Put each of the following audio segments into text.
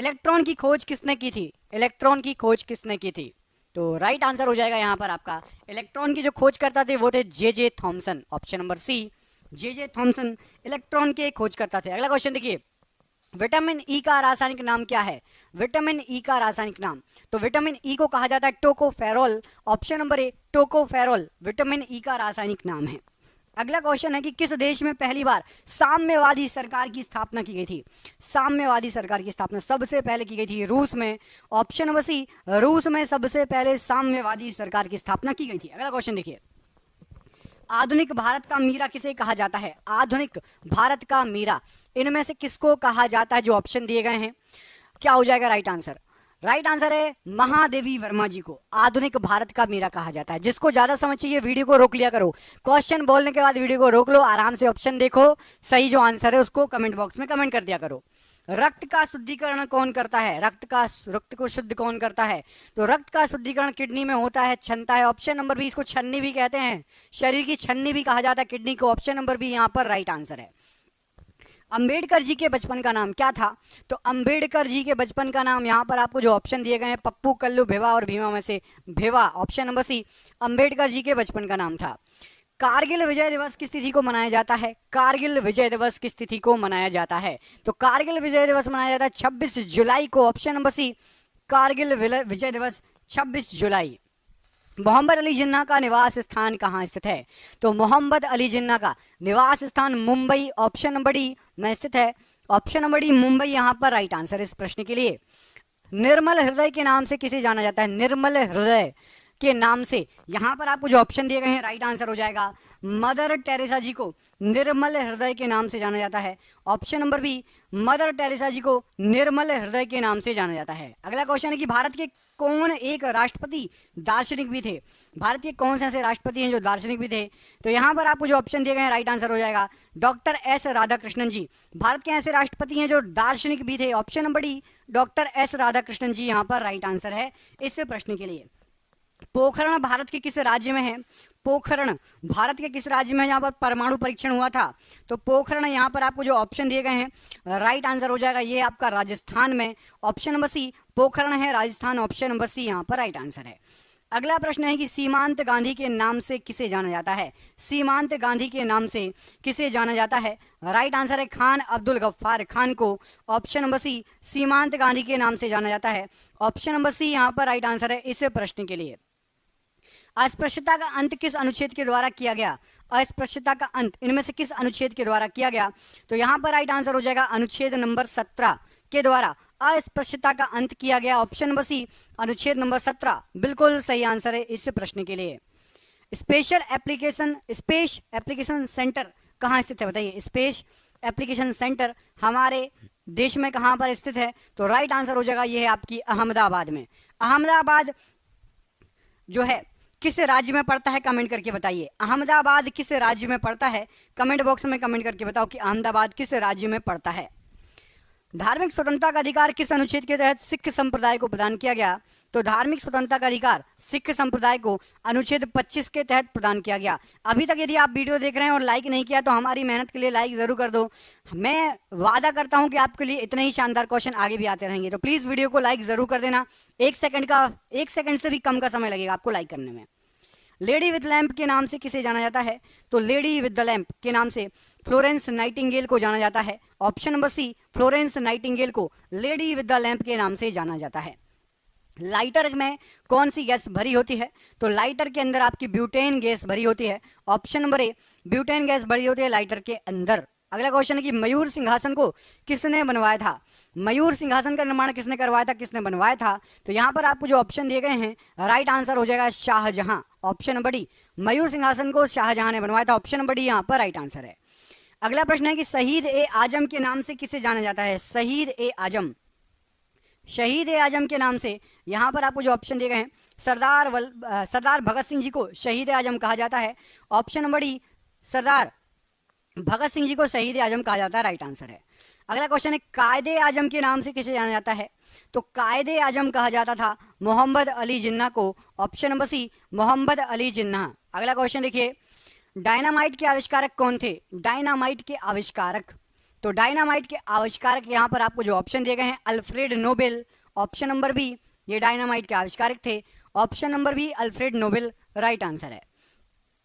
Electron की खोज किसने की थी? इलेक्ट्रॉन की खोज किसने की थी? तो राइट आंसर हो जाएगा यहाँ पर आपका, इलेक्ट्रॉन की जो खोज करता थे वो थे J Thomson. Option number C, J Thomson electron के खोज करता थे। अगला क्वेश्चन देखिए, विटामिन ई का रासायनिक नाम क्या है? विटामिन ई का रासायनिक नाम, तो विटामिन ई को कहा जाता है टोकोफेरोल। ऑप्शन नंबर ए, टोकोफेरोल विटामिन ई का रासायनिक नाम है। अगला क्वेश्चन है कि किस देश में पहली बार साम्यवादी सरकार की स्थापना की गई थी? साम्यवादी सरकार की स्थापना सबसे पहले की गई थी रूस में। ऑप्शन नंबर सी, रूस में सबसे पहले साम्यवादी सरकार की स्थापना की गई थी। अगला क्वेश्चन देखिए, आधुनिक भारत का मीरा किसे कहा जाता है? आधुनिक भारत का मीरा इनमें से किसको कहा जाता है? जो ऑप्शन दिए गए हैं, क्या हो जाएगा राइट आंसर? राइट आंसर है महादेवी वर्मा जी को आधुनिक भारत का मीरा कहा जाता है। जिसको ज्यादा समझ चाहिए वीडियो को रोक लिया करो, क्वेश्चन बोलने के बाद वीडियो को रोक लो, आराम से ऑप्शन देखो, सही जो आंसर है उसको कमेंट बॉक्स में कमेंट कर दिया करो। रक्त का शुद्धिकरण कौन करता है? रक्त को शुद्ध कौन करता है? तो रक्त का शुद्धिकरण किडनी में होता है, छनता है। ऑप्शन नंबर बी, इसको छन्नी भी कहते हैं, शरीर की छन्नी भी कहा जाता है किडनी को। ऑप्शन नंबर बी यहाँ पर राइट आंसर है। अंबेडकर जी के बचपन का नाम क्या था? तो अंबेडकर जी के बचपन का नाम, यहाँ पर आपको जो ऑप्शन दिए गए हैं पप्पू, कल्लू, भेवा और भीमा में से भेवा। ऑप्शन नंबर सी, अंबेडकर जी के बचपन का नाम था। कारगिल विजय दिवस किस तिथि को मनाया जाता है? कारगिल विजय दिवस किस तिथि को मनाया जाता है? तो कारगिल विजय दिवस मनाया जाता है 26 जुलाई को। ऑप्शन नंबर सी, कारगिल विजय दिवस 26 जुलाई। मोहम्मद अली जिन्ना का निवास स्थान कहाँ स्थित है? तो मोहम्मद अली जिन्ना का निवास स्थान मुंबई, ऑप्शन नंबर डी में स्थित है। ऑप्शन नंबर डी मुंबई यहाँ पर राइट आंसर है इस प्रश्न के लिए। निर्मल हृदय के नाम से किसे जाना जाता है? निर्मल हृदय के नाम से, यहां पर आपको जो ऑप्शन दिए गए हैं राइट आंसर हो जाएगा मदर टेरेसा जी को निर्मल हृदय के नाम से जाना जाता है। Option number B, Mother Teresa ji को निर्मल हृदय के नाम से जाना जाता है। अगला क्वेश्चन है कि भारत के कौन एक राष्ट्रपति दार्शनिक भी थे? भारत के कौन से ऐसे राष्ट्रपति हैं जो दार्शनिक भी थे? तो यहां पर आपको जो ऑप्शन दिए गए हैं राइट आंसर हो जाएगा डॉक्टर एस राधाकृष्णन जी। भारत के ऐसे राष्ट्रपति हैं जो दार्शनिक भी थे। Option number D, doctor S Radhakrishnan ji यहाँ पर राइट आंसर है इस प्रश्न के लिए। पोखरण भारत के किस राज्य में है? पोखरण भारत के किस राज्य में है जहां पर परमाणु परीक्षण हुआ था? तो पोखरण यहाँ पर आपको जो ऑप्शन दिए गए हैं राइट आंसर हो जाएगा ये आपका राजस्थान में। ऑप्शन नंबर सी, पोखरण है राजस्थान। ऑप्शन नंबर सी यहाँ पर राइट आंसर है। अगला प्रश्न है कि सीमांत गांधी के नाम से किसे जाना जाता है? सीमांत गांधी के नाम से किसे जाना जाता है? राइट आंसर है खान अब्दुल गफ्फार खान को। ऑप्शन नंबर सी, सीमांत गांधी के नाम से जाना जाता है। ऑप्शन नंबर सी यहाँ पर राइट आंसर है इस प्रश्न के लिए। अस्पृश्यता का अंत किस अनुच्छेद के द्वारा किया गया? अस्पृश्यता का अंत इनमें से किस अनुच्छेद के द्वारा किया गया? तो यहाँ पर राइट आंसर हो जाएगा अनुच्छेद नंबर 17 के द्वारा अस्पृश्यता का अंत किया गया। ऑप्शन नंबर सी, अनुच्छेद नंबर 17 बिल्कुल सही आंसर है इस प्रश्न के लिए। स्पेस एप्लीकेशन सेंटर कहाँ स्थित है? बताइए, स्पेस एप्लीकेशन सेंटर हमारे देश में कहाँ पर स्थित है? तो राइट आंसर हो जाएगा ये है आपकी अहमदाबाद में। अहमदाबाद जो है किस राज्य में पड़ता है? कमेंट करके बताइए, अहमदाबाद किस राज्य में पड़ता है? कमेंट बॉक्स में कमेंट करके बताओ कि अहमदाबाद किस राज्य में पड़ता है। धार्मिक स्वतंत्रता का अधिकार किस अनुच्छेद के तहत सिख संप्रदाय को प्रदान किया गया? तो धार्मिक स्वतंत्रता का अधिकार सिख संप्रदाय को अनुच्छेद 25 के तहत प्रदान किया गया। अभी तक यदि आप वीडियो देख रहे हैं और लाइक नहीं किया तो हमारी मेहनत के लिए लाइक जरूर कर दो। मैं वादा करता हूं कि आपके लिए इतने ही शानदार क्वेश्चन आगे भी आते रहेंगे, तो प्लीज वीडियो को लाइक जरूर कर देना। 1 सेकंड से भी कम का समय लगेगा आपको लाइक करने में। लेडी विद लैंप के नाम से किसे जाना जाता है? तो लेडी विद द लैंप के नाम से फ्लोरेंस नाइटिंगेल को जाना जाता है। Option number C, Florence Nightingale को लेडी विद द लैंप के नाम से जाना जाता है। लाइटर में कौन सी गैस भरी होती है? तो लाइटर के अंदर आपकी ब्यूटेन गैस भरी होती है। ऑप्शन नंबर ए, ब्यूटेन गैस भरी होती है लाइटर के अंदर। अगला क्वेश्चन है कि मयूर सिंहासन को किसने बनवाया था? मयूर सिंहासन का निर्माण किसने करवाया था, किसने बनवाया था? तो यहाँ पर आपको जो ऑप्शन दिए गए हैं राइट आंसर हो जाएगा शाहजहां। ऑप्शन नंबर डी, मयूर सिंहासन को शाहजहां ने बनवाया था। ऑप्शन नंबर डी यहाँ पर राइट आंसर है। अगला प्रश्न है कि शहीद ए आजम के नाम से किसे जाना जाता है? शहीद ए आजम, शहीद ए आजम के नाम से यहाँ पर आपको जो ऑप्शन दिए गए हैं सरदार भगत सिंह जी को शहीद ए आजम कहा जाता है। ऑप्शन नंबर डी, सरदार भगत सिंह जी को शहीद ए आजम कहा जाता है, राइट आंसर है। अगला क्वेश्चन है कायदे आजम के नाम से किसे जाना जाता है? तो कायदे आजम कहा जाता था मोहम्मद अली जिन्ना को। Option number C, Mohammed Ali Jinnah. अगला क्वेश्चन देखिए, डायनामाइट के आविष्कारक कौन थे? डायनामाइट के आविष्कारक तो डायनामाइट के आविष्कारक यहाँ पर आपको जो ऑप्शन दिए गए हैं Alfred Nobel, option number B, ये डायनामाइट के आविष्कारक थे, option number B Alfred Nobel right answer है।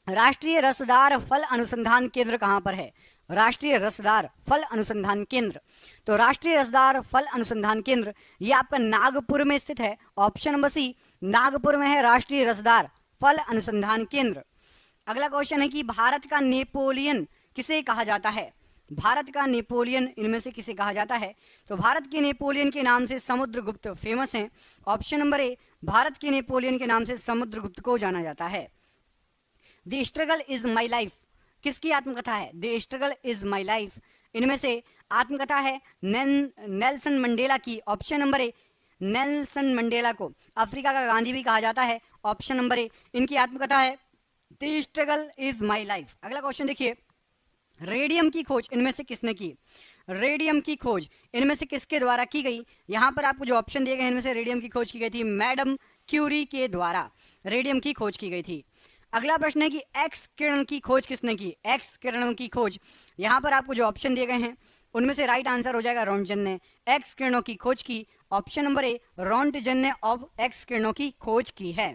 राष्ट्रीय रसदार फल अनुसंधान केंद्र कहाँ पर है? राष्ट्रीय रसदार फल अनुसंधान केंद्र, तो राष्ट्रीय रसदार फल अनुसंधान केंद्र ये आपका नागपुर में स्थित है, ऑप्शन नंबर सी, नागपुर में है राष्ट्रीय रसदार फल अनुसंधान केंद्र। अगला क्वेश्चन है कि भारत का नेपोलियन किसे कहा जाता है? भारत का नेपोलियन इनमें से किसे कहा जाता है? तो भारत के नेपोलियन के नाम से समुद्रगुप्त फेमस हैं, ऑप्शन नंबर ए, भारत के नेपोलियन के नाम से समुद्रगुप्त को जाना जाता है। The struggle is my life किसकी आत्मकथा है? The struggle is my life इनमें से आत्मकथा है नेल्सन मंडेला की, ऑप्शन नंबर ए, नेल्सन मंडेला को अफ्रीका का गांधी भी कहा जाता है, ऑप्शन नंबर ए, इनकी आत्मकथा है the struggle is my life. अगला क्वेश्चन देखिए, रेडियम की खोज इनमें से किसने की? रेडियम की खोज इनमें से किसके द्वारा की गई? यहाँ पर आपको जो ऑप्शन दिए गए इनमें से रेडियम की खोज की गई थी मैडम क्यूरी के द्वारा, रेडियम की खोज की गई थी। अगला प्रश्न है कि एक्स किरण की खोज किसने की? एक्स किरणों की खोज यहाँ पर आपको जो ऑप्शन दिए गए हैं उनमें से राइट आंसर हो जाएगा रोंटगन ने एक्स किरणों की खोज की, ऑप्शन नंबर ए, रोंटगन ने अब एक्स किरणों की खोज की है।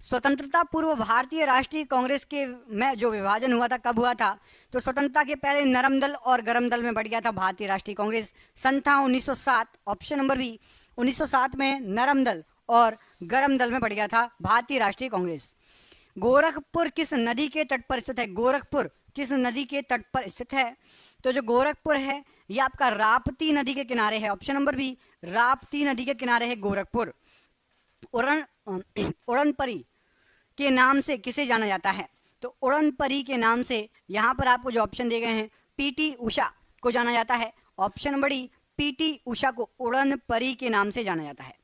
स्वतंत्रता पूर्व भारतीय राष्ट्रीय कांग्रेस के में जो विभाजन हुआ था कब हुआ था? तो स्वतंत्रता के पहले नरम दल और गरम दल में बढ़ गया था भारतीय राष्ट्रीय कांग्रेस, सन था 1907, ऑप्शन नंबर बी, 1907 में नरम दल और गरम दल में बढ़ गया था भारतीय राष्ट्रीय कांग्रेस। गोरखपुर किस नदी के तट पर स्थित है? गोरखपुर किस नदी के तट पर स्थित है? तो जो गोरखपुर है ये आपका राप्ती नदी के किनारे है, ऑप्शन नंबर बी, राप्ती नदी के किनारे है गोरखपुर। उड़नपरी के नाम से किसे जाना जाता है? तो उड़नपरी के नाम से यहाँ पर आपको जो ऑप्शन दिए गए हैं पीटी उषा को जाना जाता है, option number D, PT Usha को उड़नपरी के नाम से जाना जाता है।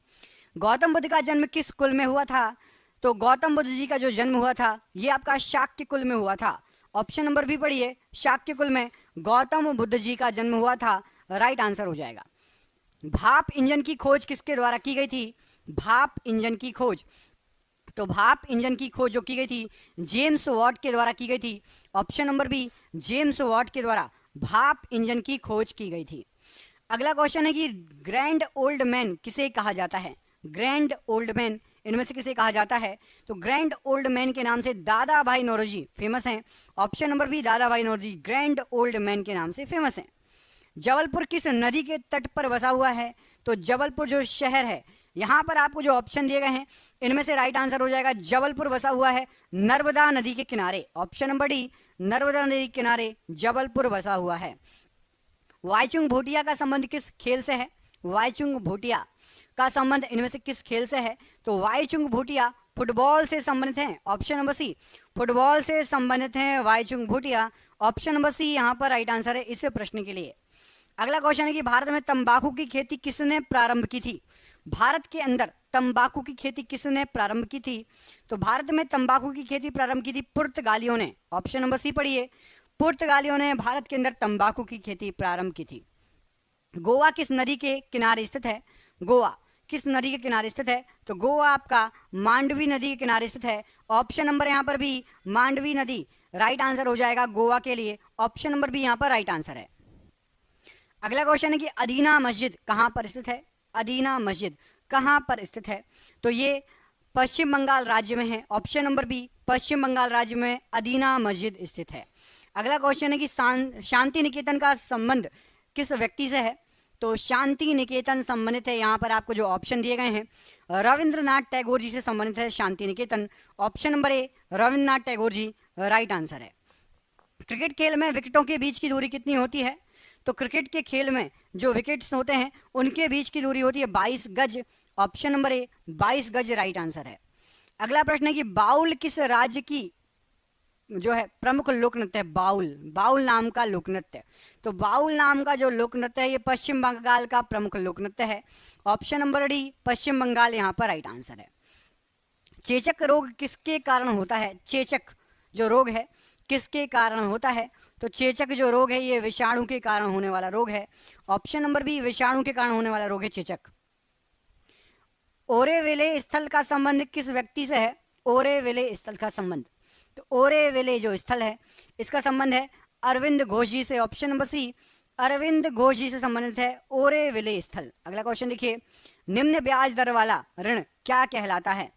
गौतम बुद्ध का जन्म किस कुल में हुआ था? तो गौतम बुद्ध जी का जो जन्म हुआ था ये आपका शाक्य कुल में हुआ था, ऑप्शन नंबर बी पढ़िए, शाक्य कुल में गौतम बुद्ध जी का जन्म हुआ था, राइट आंसर हो जाएगा। भाप इंजन की खोज किसके द्वारा की गई थी? भाप इंजन की खोज, तो भाप इंजन की खोज जो की गई थी जेम्स वॉट के द्वारा की गई थी, option number B, James Watt के द्वारा भाप इंजन की खोज की गई थी। अगला क्वेश्चन है कि ग्रैंड ओल्ड मैन किसे कहा जाता है? ग्रैंड ओल्ड मैन इनमें से किसे कहा जाता है? तो ग्रैंड ओल्ड मैन के नाम से दादा भाई नौरोजी फेमस हैं, ऑप्शन नंबर बी, दादा भाई नौरोजी ग्रैंड ओल्ड मैन के नाम से फेमस हैं। जबलपुर किस नदी के तट पर बसा हुआ है? तो जबलपुर जो शहर है यहाँ पर आपको जो ऑप्शन दिए गए हैं इनमें से राइट आंसर हो जाएगा जबलपुर बसा हुआ है नर्मदा नदी के किनारे, ऑप्शन नंबर डी, नर्मदा नदी के किनारे जबलपुर बसा हुआ है। वाईचुंग भूटिया का संबंध किस खेल से है? वाईचुंग भूटिया का संबंध इनमें से किस खेल से है? तो वाईचुंग भूटिया फुटबॉल से संबंधित हैं, ऑप्शन नंबर सी, फुटबॉल से संबंधित हैं वाईचुंग भूटिया, ऑप्शन नंबर सी यहाँ पर राइट आंसर है इस प्रश्न के लिए। अगला क्वेश्चन है कि भारत में तंबाकू की खेती किसने प्रारंभ की थी? भारत के अंदर तंबाकू की खेती किसने प्रारंभ की थी? तो भारत में तंबाकू की खेती प्रारंभ की थी पुर्तगालियों ने, ऑप्शन नंबर सी पढ़िए, पुर्तगालियों ने भारत के अंदर तंबाकू की खेती प्रारंभ की थी। गोवा किस नदी के किनारे स्थित है? गोवा किस नदी के किनारे स्थित है? तो गोवा आपका मांडवी नदी के किनारे स्थित है, ऑप्शन नंबर यहाँ पर भी मांडवी नदी राइट आंसर हो जाएगा गोवा के लिए, ऑप्शन नंबर बी यहाँ पर राइट आंसर है। अगला क्वेश्चन है कि अदीना मस्जिद कहाँ पर स्थित है? अदीना मस्जिद कहाँ पर स्थित है? तो ये पश्चिम बंगाल राज्य में है, ऑप्शन नंबर बी, पश्चिम बंगाल राज्य में अदीना मस्जिद स्थित है। अगला क्वेश्चन है कि शांति निकेतन का संबंध किस व्यक्ति से है? तो शांति निकेतन संबंधित है, यहाँ पर आपको जो ऑप्शन दिए गए हैं रविंद्रनाथ टैगोर जी से संबंधित है Shanti Niketan, option number A, Rabindranath Tagore ji right answer है। क्रिकेट खेल में विकेटों के बीच की दूरी कितनी होती है? तो क्रिकेट के खेल में जो विकेट्स होते हैं उनके बीच की दूरी होती है 22 गज, ऑप्शन नंबर ए, 22 गज राइट आंसर है। अगला प्रश्न है कि बाउल किस राज्य की जो है प्रमुख लोक नृत्य है? बाउल, बाउल नाम का लोक नृत्य, तो बाउल नाम का जो लोक नृत्य है ये पश्चिम बंगाल का प्रमुख लोक नृत्य है, ऑप्शन नंबर डी, पश्चिम बंगाल यहाँ पर राइट आंसर है। चेचक रोग किसके कारण होता है? चेचक जो रोग है किसके कारण होता है? तो चेचक जो रोग है ये विषाणु के कारण होने वाला रोग है, ऑप्शन नंबर बी, विषाणु के कारण होने वाला रोग है चेचक। ओरेविले स्थल का संबंध किस व्यक्ति से है? ओरेविले स्थल का संबंध, तो ओरेविले जो स्थल है इसका संबंध है अरविंद घोष जी से, option number C Arvind Ghosh ji से संबंधित है ओरेविले स्थल। अगला क्वेश्चन देखिए, निम्न ब्याज दर वाला ऋण क्या कहलाता है?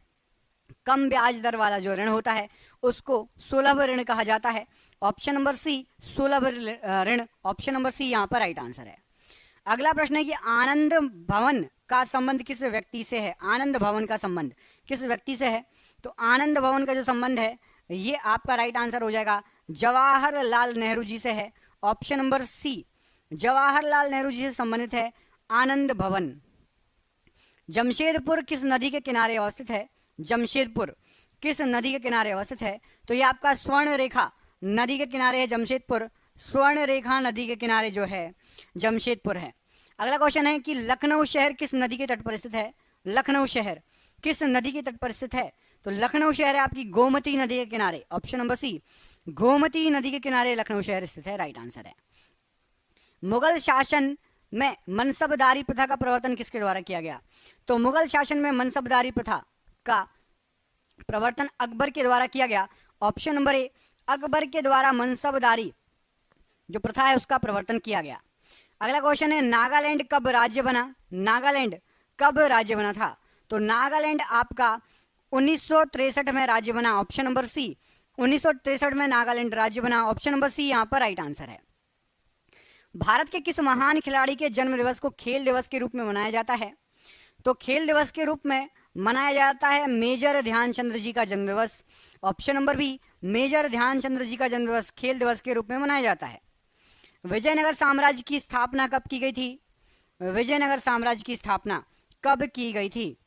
कम ब्याज दर वाला जो ऋण होता है उसको सुलभ ऋण कहा जाता है। ऑप्शन नंबर सी सुलभ ऋण, ऑप्शन नंबर सी यहाँ पर राइट आंसर है। अगला प्रश्न है कि आनंद भवन का संबंध किस व्यक्ति से है? आनंद भवन का संबंध किस व्यक्ति से है? तो आनंद भवन का जो संबंध है ये आपका राइट आंसर हो जाएगा जवाहरलाल नेहरू जी से है। Option number C Jawaharlal Nehru ji से संबंधित है आनंद भवन। जमशेदपुर किस नदी के किनारे अवस्थित है? जमशेदपुर किस नदी के किनारे अवस्थित है? तो ये आपका स्वर्ण रेखा नदी के किनारे है जमशेदपुर। स्वर्ण रेखा नदी के किनारे जो है जमशेदपुर है। अगला क्वेश्चन है कि लखनऊ शहर किस नदी के तट पर स्थित है? लखनऊ शहर किस नदी के तट पर स्थित है? तो लखनऊ शहर है आपकी गोमती नदी के किनारे। ऑप्शन नंबर सी गोमती नदी के किनारे लखनऊ शहर स्थित है, राइट आंसर है। मुगल शासन में मनसबदारी प्रथा का प्रवर्तन किसके द्वारा किया गया? तो मुगल शासन में मनसबदारी प्रथा का प्रवर्तन अकबर के द्वारा किया गया। ऑप्शन नंबर ए अकबर के द्वारा मनसबदारी जो प्रथा है उसका प्रवर्तन किया गया। अगला क्वेश्चन है नागालैंड कब राज्य बना? नागालैंड कब राज्य बना था? तो नागालैंड आपका 1963 में राज्य बना। ऑप्शन नंबर सी 1963 में नागालैंड राज्य बना। ऑप्शन नंबर सी यहाँ पर राइट आंसर है। भारत के किस महान खिलाड़ी के जन्म दिवस को खेल दिवस के रूप में मनाया जाता है? तो खेल दिवस के रूप में मनाया जाता है मेजर ध्यानचंद्र जी का जन्म दिवस। Option number B major Dhyanchand ji का जन्म दिवस खेल दिवस के रूप में मनाया जाता है। विजयनगर साम्राज्य की स्थापना कब की गई थी? विजयनगर साम्राज्य की स्थापना कब की गई थी?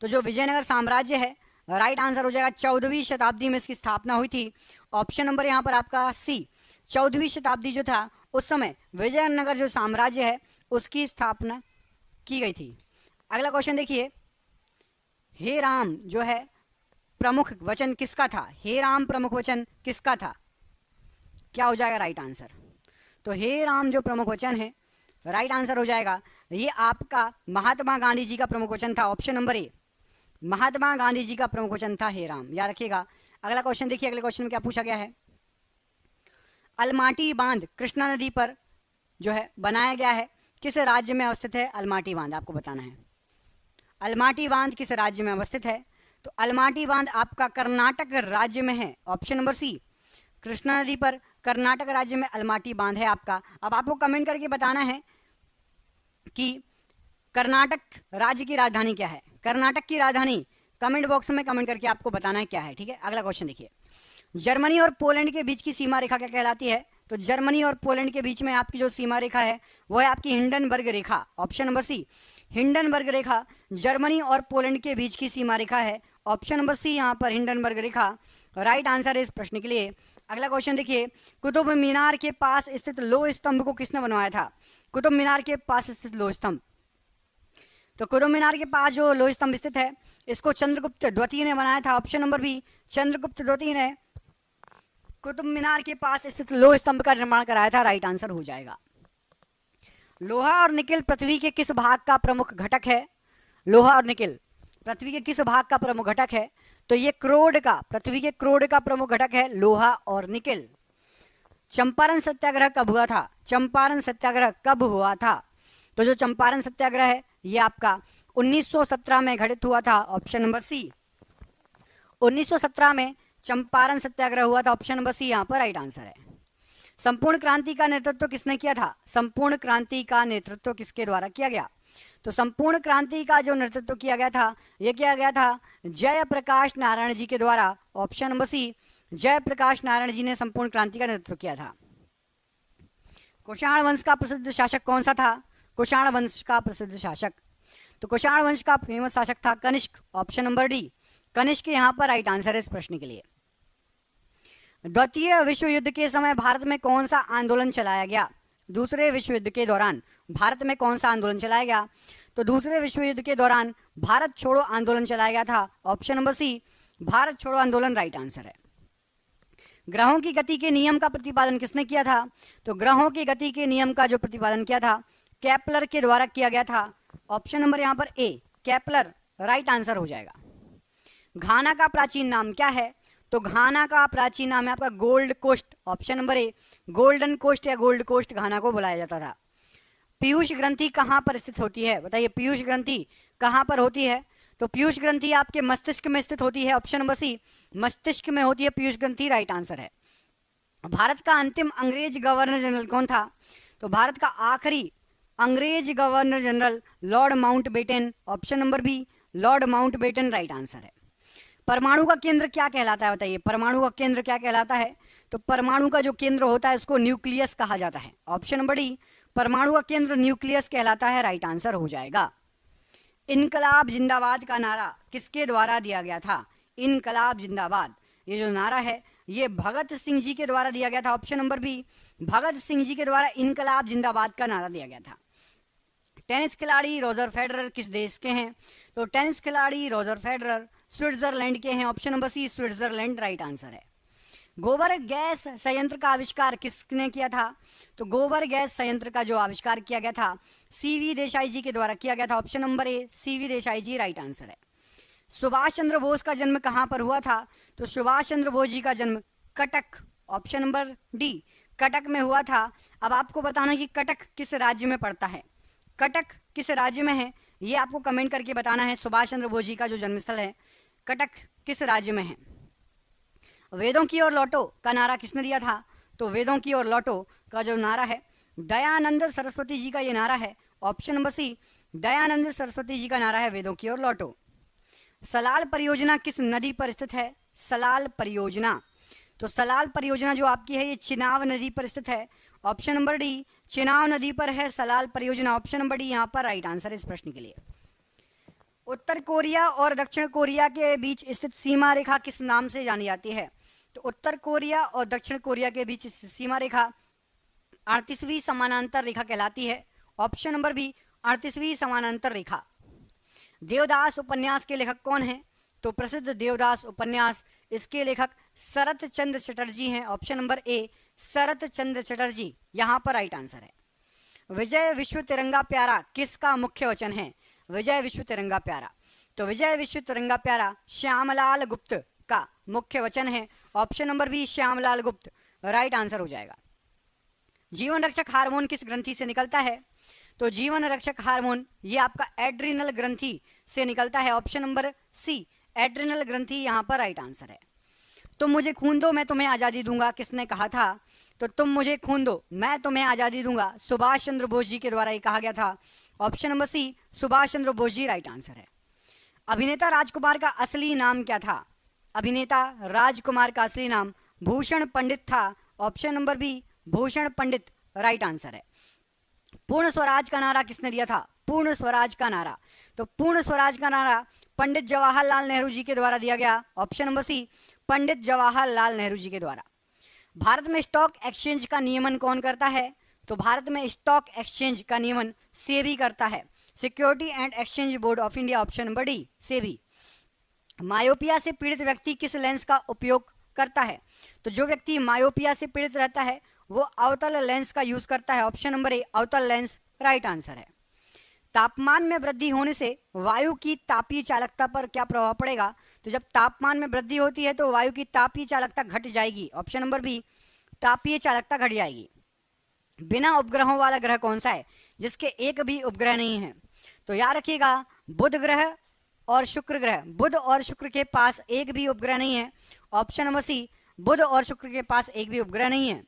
तो जो विजयनगर साम्राज्य है राइट आंसर हो जाएगा 14वीं शताब्दी में इसकी स्थापना हुई थी। ऑप्शन नंबर यहाँ पर आपका सी 14वीं शताब्दी जो था उस समय विजयनगर जो साम्राज्य है उसकी स्थापना की गई थी। अगला क्वेश्चन देखिए, हे राम जो है प्रमुख वचन किसका था? हे राम प्रमुख वचन किसका था? क्या हो जाएगा राइट आंसर? तो हे राम जो प्रमुख वचन है राइट आंसर हो जाएगा ये आपका महात्मा गांधी जी का प्रमुख वचन था। ऑप्शन नंबर ए महात्मा गांधी जी का प्रमुख वचन था हे राम, याद रखिएगा। अगला क्वेश्चन देखिए, अगले क्वेश्चन में क्या पूछा गया है? अलमाटी बांध कृष्णा नदी पर जो है बनाया गया है, किस राज्य में अवस्थित है? अलमाटी बांध आपको बताना है। अलमाटी बांध किस राज्य में अवस्थित है? तो अलमाटी बांध आपका कर्नाटक राज्य में है। ऑप्शन नंबर सी कृष्णा नदी पर कर्नाटक राज्य में अलमाटी बांध है आपका। अब आपको कमेंट करके बताना है कि कर्नाटक राज्य की राजधानी क्या है? कर्नाटक की राजधानी कमेंट बॉक्स में कमेंट करके आपको बताना है क्या है, ठीक है। अगला क्वेश्चन देखिए, जर्मनी और पोलैंड के बीच की सीमा रेखा क्या कहलाती है? तो जर्मनी और पोलैंड के बीच में आपकी जो सीमा रेखा है वो है आपकी हिंडनबर्ग रेखा। ऑप्शन नंबर सी हिंडनबर्ग रेखा जर्मनी और पोलैंड के बीच की सीमा रेखा है। ऑप्शन नंबर सी यहाँ पर हिंडनबर्ग रेखा राइट आंसर है इस प्रश्न के लिए। अगला क्वेश्चन देखिए, कुतुब मीनार के पास स्थित लोह स्तंभ को किसने बनवाया था? कुतुब मीनार के पास स्थित लोह स्तंभ, तो कुतुब मीनार के पास जो लोह स्तंभ स्थित है इसको चंद्रगुप्त द्वितीय ने बनाया था। ऑप्शन नंबर बी चंद्रगुप्त द्वितीय ने कुतुब मीनार के पास स्थित लोह स्तंभ का निर्माण कराया था, राइट आंसर हो जाएगा। लोहा और निकेल पृथ्वी के किस भाग का प्रमुख घटक है? लोहा और निकेल पृथ्वी के किस भाग का प्रमुख घटक है? तो ये क्रोड का, पृथ्वी के क्रोड का प्रमुख घटक है लोहा और निकेल। चंपारण सत्याग्रह कब हुआ था? चंपारण सत्याग्रह कब हुआ था? तो जो चंपारण सत्याग्रह है ये आपका 1917 में घटित हुआ था। ऑप्शन नंबर सी 1917 में चंपारण सत्याग्रह हुआ था। ऑप्शन नंबर सी यहाँ पर राइट आंसर है। संपूर्ण क्रांति का नेतृत्व किसने किया था? संपूर्ण क्रांति का नेतृत्व किसके द्वारा किया गया? तो संपूर्ण क्रांति का जो नेतृत्व किया गया था यह किया गया था जयप्रकाश नारायण जी के द्वारा। Option number C Jayaprakash Narayan ji ने संपूर्ण क्रांति का नेतृत्व किया था। कुषाण वंश का प्रसिद्ध शासक कौन सा था? कुषाण वंश का प्रसिद्ध शासक, तो कुषाण वंश का फेमस शासक था Kanishka. Option number D Kanishka यहाँ पर राइट आंसर है इस प्रश्न के लिए। द्वितीय विश्व युद्ध के समय भारत में कौन सा आंदोलन चलाया गया? दूसरे विश्व युद्ध के दौरान भारत में कौन सा आंदोलन चलाया गया? तो दूसरे विश्व युद्ध के दौरान भारत छोड़ो आंदोलन चलाया गया था। ऑप्शन नंबर सी भारत छोड़ो आंदोलन राइट आंसर है। ग्रहों की गति के नियम का प्रतिपादन किसने किया था? तो ग्रहों की गति के नियम का जो प्रतिपादन किया था केपलर के द्वारा किया गया था। ऑप्शन नंबर यहाँ पर ए केपलर राइट आंसर हो जाएगा। घाना का प्राचीन नाम क्या है? तो घाना का प्राचीन नाम है आपका gold coast. Option number A golden coast या गोल्ड कोस्ट घाना को बुलाया जाता था। पीयूष ग्रंथि कहाँ पर स्थित होती है, बताइए पीयूष ग्रंथि कहाँ पर होती है। तो पीयूष ग्रंथि आपके मस्तिष्क में स्थित होती है, ऑप्शन नंबर सी मस्तिष्क में होती है पीयूष ग्रंथि, राइट आंसर है। भारत का अंतिम अंग्रेज गवर्नर जनरल कौन था, तो भारत का आखिरी अंग्रेज governor general lord Mountbatten, option number B lord Mountbatten, right answer है। परमाणु का केंद्र क्या कहलाता है, बताइए परमाणु का केंद्र क्या कहलाता है। तो परमाणु का जो केंद्र होता है उसको न्यूक्लियस कहा जाता है, ऑप्शन नंबर डी परमाणु का केंद्र न्यूक्लियस कहलाता है, राइट आंसर हो जाएगा। इनकलाब जिंदाबाद का नारा किसके द्वारा दिया गया था, इनकलाब जिंदाबाद ये जो नारा है ये भगत सिंह जी के द्वारा दिया गया था, option number B Bhagat Singh ji के द्वारा इनकलाब जिंदाबाद का नारा दिया गया था। टेनिस खिलाड़ी रॉजर फेडरर किस देश के हैं, तो टेनिस खिलाड़ी रॉजर फेडरर स्विट्जरलैंड के हैं, option number C Switzerland, right answer है। गोबर गैस संयंत्र का आविष्कार किसने किया था, तो गोबर गैस संयंत्र का जो आविष्कार किया गया था सीवी देसाई जी के द्वारा किया गया था, option number A C V Desai ji, right answer है। सुभाष चंद्र बोस का जन्म कहाँ पर हुआ था, तो सुभाष चंद्र बोस जी का जन्म Cuttack, option number D Cuttack में हुआ था। अब आपको बताना कि कटक किस राज्य में पड़ता है, कटक किस राज्य में है ये आपको कमेंट करके बताना है। सुभाष चंद्र बोस जी का जो जन्मस्थल है कटक किस राज्य में है। वेदों की ओर लौटो का नारा किसने दिया था, तो वेदों की ओर लौटो का जो नारा है दयानंद सरस्वती जी का ये नारा है, option number C Dayanand Saraswati ji का नारा है वेदों की ओर लौटो। सलाल परियोजना किस नदी पर स्थित है, सलाल परियोजना, तो सलाल परियोजना जो आपकी है ये चिनाब नदी पर स्थित है, ऑप्शन नंबर डी चिनाब नदी पर है सलाल परियोजना, ऑप्शन नंबर डी यहाँ पर राइट आंसर है इस प्रश्न के लिए। उत्तर कोरिया और दक्षिण कोरिया के बीच स्थित सीमा रेखा किस नाम से जानी जाती है, तो उत्तर कोरिया और दक्षिण कोरिया के बीच सीमा रेखा 38वीं समानांतर रेखा कहलाती है, ऑप्शन नंबर बी 38वीं समानांतर रेखा। देवदास उपन्यास के लेखक कौन हैं, तो प्रसिद्ध देवदास उपन्यास इसके लेखक शरत चंद्र चटर्जी हैं, ऑप्शन नंबर ए शरत चंद्र चटर्जी यहाँ पर राइट आंसर है। विजय विश्व तिरंगा प्यारा किसका मुख्य वचन है, विजय विश्व तिरंगा प्यारा, तो विजय विश्व तिरंगा प्यारा श्यामलाल गुप्त का मुख्य वचन है, ऑप्शन नंबर बी श्यामलाल गुप्त, राइट आंसर हो जाएगा। जीवन रक्षक हार्मोन किस ग्रंथि से निकलता है, तो जीवन रक्षक हार्मोन ये आपका एड्रिनल ग्रंथि से निकलता है, ऑप्शन नंबर सी एड्रिनल ग्रंथि यहाँ पर राइट आंसर है। तुम मुझे खून दो मैं तुम्हें आज़ादी दूंगा किसने कहा था, तो तुम मुझे खून दो मैं तुम्हें आज़ादी दूंगा सुभाष चंद्र बोस जी के द्वारा ये कहा गया था, ऑप्शन नंबर सी सुभाष चंद्र बोस जी, राइट आंसर है। अभिनेता राजकुमार का असली नाम क्या था, अभिनेता राजकुमार का असली नाम भूषण पंडित था, ऑप्शन नंबर बी भूषण पंडित, राइट आंसर है। पूर्ण स्वराज का नारा किसने दिया था, पूर्ण स्वराज का नारा, तो पूर्ण स्वराज का नारा पंडित जवाहरलाल नेहरू जी के द्वारा दिया गया, ऑप्शन नंबर सी पंडित जवाहरलाल नेहरू जी के द्वारा। भारत में स्टॉक एक्सचेंज का नियमन कौन करता है, तो भारत में स्टॉक एक्सचेंज का नियमन सेबी करता है, security and exchange board of India, option number D SEBI. Myopia से पीड़ित व्यक्ति किस लेंस का उपयोग करता है, तो जो व्यक्ति मायोपिया से पीड़ित रहता है वो अवतल लेंस का यूज करता है, ऑप्शन नंबर ए अवतल लेंस, राइट आंसर है। तापमान में वृद्धि होने से वायु की तापीय चालकता पर क्या प्रभाव पड़ेगा, तो जब तापमान में वृद्धि होती है तो वायु की तापीय चालकता घट जाएगी, ऑप्शन नंबर बी तापीय चालकता घट जाएगी। बिना उपग्रहों वाला ग्रह कौन सा है जिसके एक भी उपग्रह नहीं है, तो याद रखिएगा बुध ग्रह और शुक्र ग्रह, बुध और शुक्र के पास एक भी उपग्रह नहीं है, ऑप्शन नंबर सी बुध और शुक्र के पास एक भी उपग्रह नहीं है।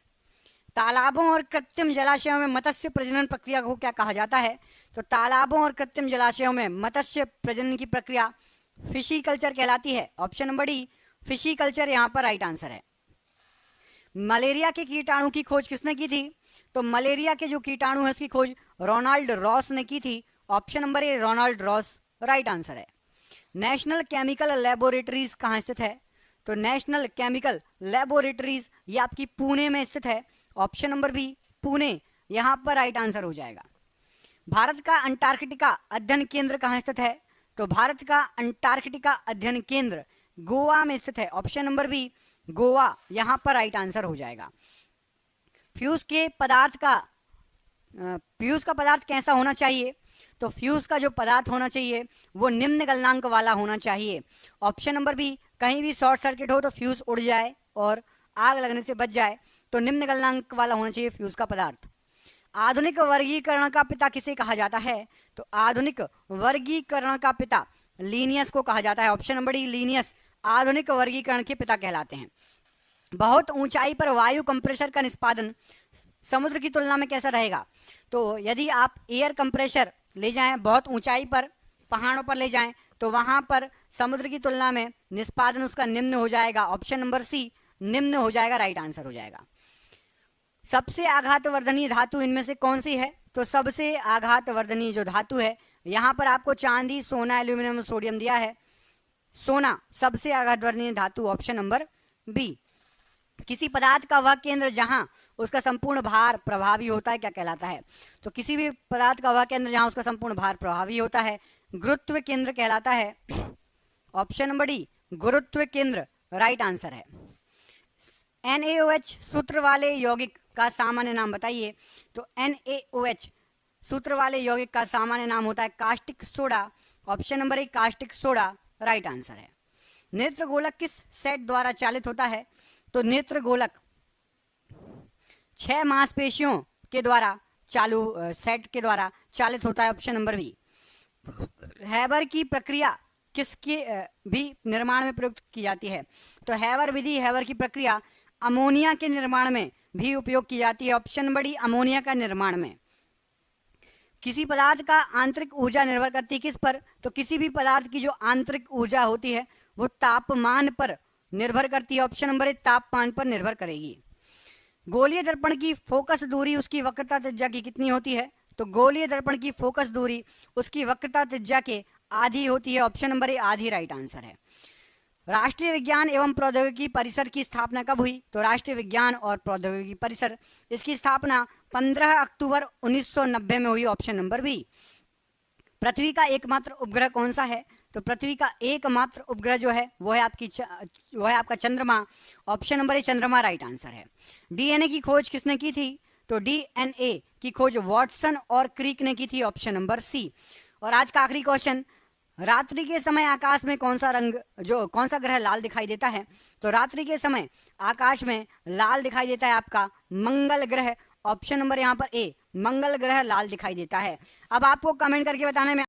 तालाबों और कृत्रिम जलाशयों में मत्स्य प्रजनन प्रक्रिया को क्या कहा जाता है, तो तालाबों और कृत्रिम जलाशयों में मत्स्य प्रजनन की प्रक्रिया फिशिकल्चर कहलाती है, ऑप्शन नंबर डी फिशिकल्चर यहाँ पर राइट आंसर है। मलेरिया के कीटाणु की खोज किसने की थी, तो मलेरिया के जो कीटाणु है उसकी खोज रोनाल्ड रॉस ने की थी, option number A Ronald Ross, right answer है। नेशनल केमिकल लेबोरेटरीज कहाँ स्थित है, तो नेशनल केमिकल लेबोरेटरीज ये आपकी पुणे में स्थित है, ऑप्शन नंबर बी पुणे यहाँ पर राइट आंसर हो जाएगा। भारत का अंटार्कटिका अध्ययन केंद्र कहाँ स्थित है, तो भारत का अंटार्कटिका अध्ययन केंद्र गोवा में स्थित है, ऑप्शन नंबर बी गोवा यहाँ पर राइट आंसर हो जाएगा। फ्यूज का पदार्थ कैसा होना चाहिए, तो फ्यूज का जो पदार्थ होना चाहिए वो निम्न गलनांक वाला होना चाहिए, ऑप्शन नंबर बी कहीं भी शॉर्ट सर्किट हो तो फ्यूज उड़ जाए और आग लगने से बच जाए, तो निम्न गलनांक वाला होना चाहिए फ्यूज का पदार्थ। आधुनिक वर्गीकरण का पिता किसे कहा जाता है? तो आधुनिक वर्गीकरण का पिता लीनियस को कहा जाता है। ऑप्शन नंबर डी, लीनियस आधुनिक वर्गीकरण के पिता कहलाते हैं। बहुत ऊंचाई पर वायु कंप्रेसर का निष्पादन समुद्र की तुलना में कैसा रहेगा? तो यदि आप एयर कंप्रेसर ले जाएं बहुत ऊंचाई पर, पहाड़ों पर ले जाएं, तो वहां पर समुद्र की तुलना में निष्पादन उसका निम्न हो जाएगा। ऑप्शन नंबर सी, निम्न हो जाएगा, राइट आंसर हो जाएगा। सबसे आघातवर्धनीय धातु इनमें से कौन सी है? तो सबसे आघातवर्धनीय जो धातु है, यहां पर आपको चांदी, सोना, एल्यूमिनियम, सोडियम दिया है। सोना सबसे आघातवर्धनीय धातु, ऑप्शन नंबर बी। किसी पदार्थ का वह केंद्र जहां उसका संपूर्ण भार प्रभावी होता है क्या कहलाता है? तो किसी भी पदार्थ का वह केंद्र जहां उसका संपूर्ण भार प्रभावी होता है गुरुत्व केंद्र कहलाता है। ऑप्शन नंबर डी, गुरुत्व केंद्र राइट आंसर है। NaOH सूत्र वाले यौगिक का सामान्य नाम बताइए। तो NaOH सूत्र वाले यौगिक का सामान्य नाम होता है कास्टिक सोडा। ऑप्शन नंबर ए, कास्टिक सोडा राइट आंसर है। नेत्र गोलक किस सेट द्वारा चालित होता है? तो नेत्र गोलक 6 मांसपेशियों के द्वारा सेट के द्वारा चालित होता है। Option number B. हैबर की प्रक्रिया किसके भी निर्माण में प्रयुक्त की जाती है? तो हैबर विधि, हैबर की प्रक्रिया अमोनिया के निर्माण में भी उपयोग की जाती है। ऑप्शन नंबर डी, अमोनिया का निर्माण में। किसी पदार्थ का आंतरिक ऊर्जा निर्भर करती है किस पर? तो किसी भी पदार्थ की जो आंतरिक ऊर्जा होती है वो तापमान पर निर्भर करती है। ऑप्शन नंबर ए, तापमान पर निर्भर करेगी। गोलीय दर्पण की फोकस दूरी उसकी वक्रता त्रिज्या की कितनी होती है? तो गोलीय दर्पण की फोकस दूरी उसकी वक्रता त्रिज्या के आधी होती है। ऑप्शन नंबर ए, आधी राइट आंसर है। राष्ट्रीय विज्ञान एवं प्रौद्योगिकी परिसर की स्थापना कब हुई? तो राष्ट्रीय विज्ञान और प्रौद्योगिकी परिसर, इसकी स्थापना 15 अक्टूबर 1990 में हुई। Option number B. पृथ्वी का एकमात्र उपग्रह कौन सा है? तो पृथ्वी का एकमात्र उपग्रह जो है वो है आपका चंद्रमा। ऑप्शन नंबर ए, चंद्रमा राइट आंसर है। डीएनए की खोज किसने की थी? तो डीएनए की खोज वॉटसन और क्रिक ने की थी। Option number C. और आज का आखिरी क्वेश्चन, रात्रि के समय आकाश में कौन सा ग्रह लाल दिखाई देता है? तो रात्रि के समय आकाश में लाल दिखाई देता है आपका मंगल ग्रह। ऑप्शन नंबर यहाँ पर ए, मंगल ग्रह लाल दिखाई देता है। अब आपको कमेंट करके बताने में